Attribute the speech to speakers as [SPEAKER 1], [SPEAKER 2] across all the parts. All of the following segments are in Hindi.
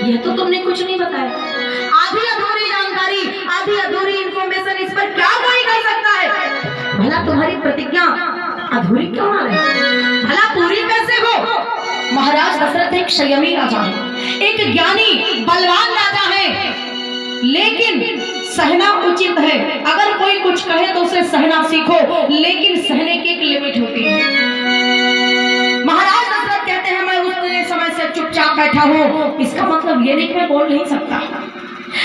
[SPEAKER 1] यह तो तुमने कुछ नहीं बताया। आधी अधूरी जानकारी, आधी अधूरी इंफॉर्मेशन, इस पर क्या कोई कर सकता है? भला तुम्हारी प्रतिज्ञा अधूरी क्यों ना रहे? भला पूरी कैसे हो? महाराज दशरथ एक संयमी राजा है, एक ज्ञानी बलवान राजा है, लेकिन सहना उचित है। अगर कोई कुछ कहे तो उसे सहना सीखो, लेकिन सहने की एक लिमिट होती है। महाराज दशरथ कहते हैं मैं उतने समय से चुपचाप बैठा हूँ, इसका मतलब ये नहीं कि मैं बोल नहीं सकता।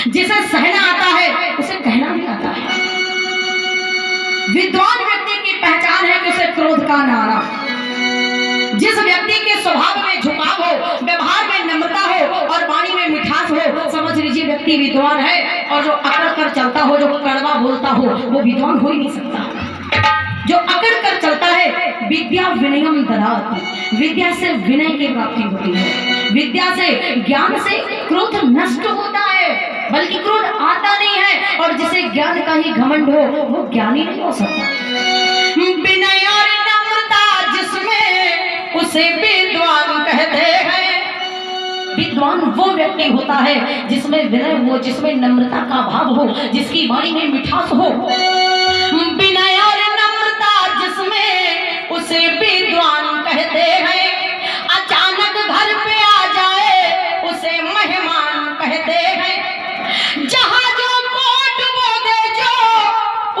[SPEAKER 1] जिसे सहना आता है उसे कहना भी आता है। विद्वान व्यक्ति की पहचान है कि उसे क्रोध का ना आना। जिस व्यक्ति के स्वभाव में झुकाव हो, व्यवहार में नम्रता हो और वाणी में मिठास हो, समझ लीजिए व्यक्ति विद्वान है। और जो अकड़ कर चलता हो, जो कड़वा बोलता हो, वो विद्वान हो ही नहीं सकता। जो अकड़ कर चलता है, विद्या विनयम ददाति, विद्या से विनय की प्राप्ति होती है। विद्या से, ज्ञान से क्रोध नष्ट होता है, बल्कि क्रोध आता नहीं है। और जिसे ज्ञान का ही घमंड हो, वो ज्ञानी नहीं हो सकता। विनय और नम्रता जिसमें, उसे विद्वान कहते हैं। विद्वान वो व्यक्ति होता है जिसमें विनय हो, जिसमें नम्रता का भाव हो, जिसकी वाणी में मिठास हो। विनय और नम्रता जिसमें, उसे विद्वान कहते हैं। अचानक घर पे आ जाए, उसे मेहमान कहते हैं। जहां जो कोट वो दे जो,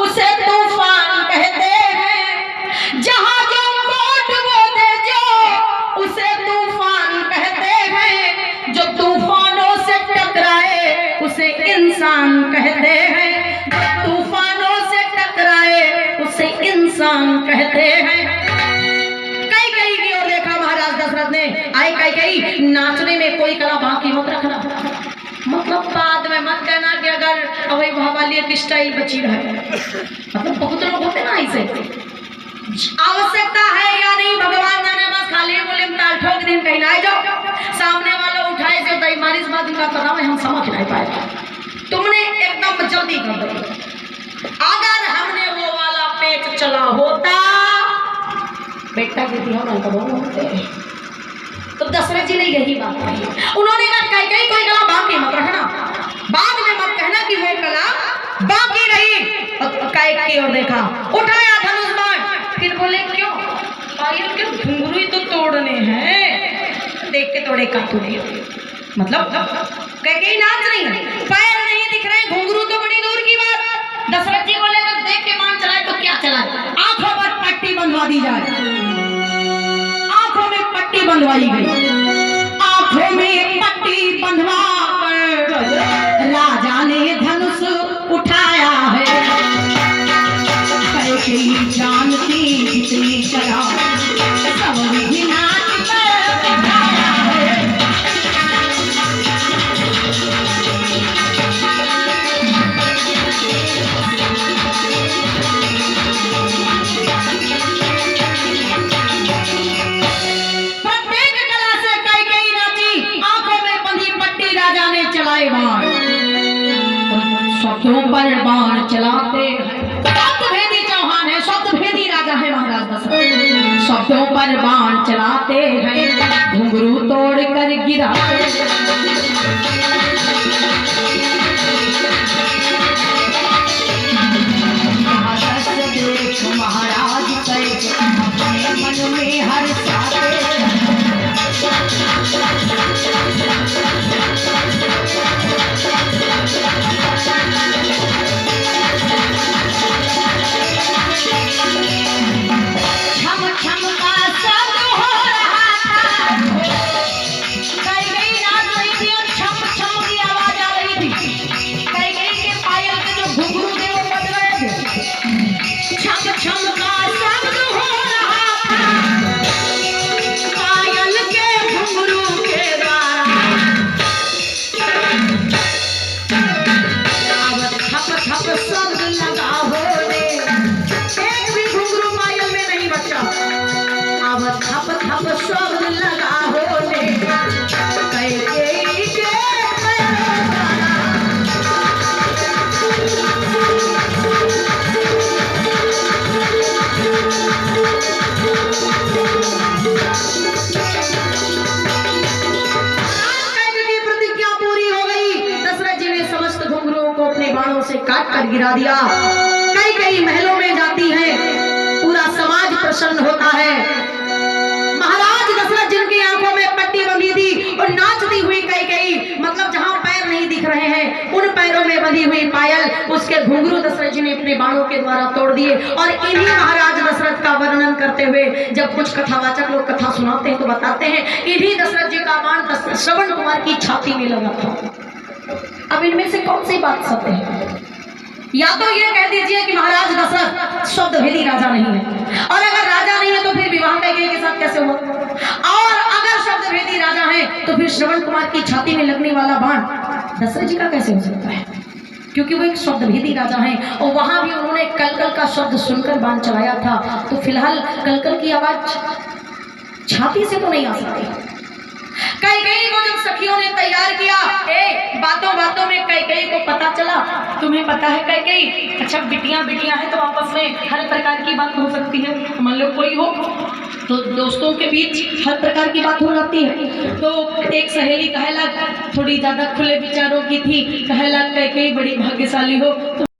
[SPEAKER 1] उसे तूफान कहते हैं। जहां जो कोट वो दे जो, उसे तूफान कहते हैं। जो तूफानों से टकराए, उसे इंसान कहते हैं। तूफानों से टकराए, उसे इंसान कहते हैं। कैकेयी की ओर देखा महाराज दशरथ ने। आए कैकेयी, नाचने में कोई कला बाकी मत रखना। मतलब बाद में मत कहना कि अगर वही वाली एक स्टाइल बची रहे। मतलब बहुत लोग होते ना ऐसे। आवश्यकता है या नहीं भगवान जाने, बस खाली बोले ताल ठोक दिन कहीं ना जाओ, सामने वाला उठाए से बेईमानी इस बात का तनाव हम समझ नहीं पाएगा। तुमने एकदम जल्दी कर दी। अगर हमने वो वाला पेच चला होता, बेटा के दिया ना कब होते, तो दशरथ जी ने यही बात कही। उन्होंने कहा कैकेयी कोई कला बाकी मत रखना, बाद में मत कहना कि वो कला बाकी रही। कैकेयी की ओर देखा, उठाया धनुष बाण, फिर बोले क्यों पायल के घुंघरू ही तो तोड़ने हैं। देख के तोड़े का तूने, मतलब कैकेयी नाच रही है, पैर नहीं दिख रहे, घुंघरू तो बड़ी दूर की बात। दशरथ जी बोले देख के बाण चलाए तो क्या चलाए, आंखों पर पट्टी बंधवा दी जाए। आंखों में पट्टी बंधवाई गई। आंखों में पट्टी बंधवा कर राजा ने धनुष उठाया है। कैकेयी जानती जितनी कला, सब विधि नाच पर उठाया है। प्रत्येक कला से कैकेयी नाची, आंखों में बंधी पट्टी राजा ने चलाए बाण। शब्दों पर बाण चलाते शब्दभेदी चौहान है, शब्दभेदी राजा है महाराज दशरथ। शब्दों पर बाण चलाते हैं, घुंघरू तोड़ कर गिराते। देख महाराज कैसे अपने मन में हर्षाते। छम छम का शब्द हो रहा था। कैकेयी नाच रही थी और छम छम की आवाज आ रही थी। कैकेयी के पायल के जो घुंघरू थे वो बज रहे थे। छम छम का शब्द हो रहा था, पायल के घुंघरू के द्वारा। अब थप थप शब्द लगा होने, एक भी घुंघरू पायल में नहीं बचा। अब थप थप शब्द लगा होने, कैकेयी के प्रतिज्ञा गिरा दिया। कई कई महलों में जाती है, पूरा समाज प्रसन्न होता है। महाराज दशरथ जिनकी आंखों में पट्टी बंधी थी और नाचती हुई कई मतलब जहां पैर नहीं दिख रहे हैं उन पैरों में बंधी हुई पायल, उसके घुंघरू दशरथ जी ने अपने बाणों के द्वारा तोड़ दिए। और इन्हीं महाराज दशरथ का वर्णन करते हुए जब कुछ कथावाचक लोग कथा सुनाते हैं तो बताते हैं इन्हीं दशरथ जी का बाण श्रवण कुमार की छाती में लगा था। अब इनमें से कौन सी बात सत्य है? या तो ये कह दीजिए कि महाराज दशरथ शब्दभेदी राजा नहीं है, और अगर राजा नहीं है तो फिर विवाह कैकेयी के साथ कैसे हुआ? और अगर शब्दभेदी राजा है तो फिर श्रवण कुमार की छाती में लगने वाला बाण दशरथ जी का कैसे हो सकता है? क्योंकि वो एक शब्दभेदी राजा हैं और वहां भी उन्होंने कलकल का शब्द सुनकर बाण चलाया था। तो फिलहाल कलकल की आवाज छाती से तो नहीं आ सकती। कैकेयी को जब सखियों ने तैयार किया, बातों बातों में कैकेयी को पता चला, तुम्हें पता है कैकेयी, अच्छा बिटियां हैं तो आपस में हर प्रकार की बात हो सकती है। मान लो कोई हो तो दोस्तों के बीच हर प्रकार की बात हो जाती है। तो एक सहेली कहला थोड़ी ज्यादा खुले विचारों की थी, कहला कैकेयी बड़ी भाग्यशाली हो।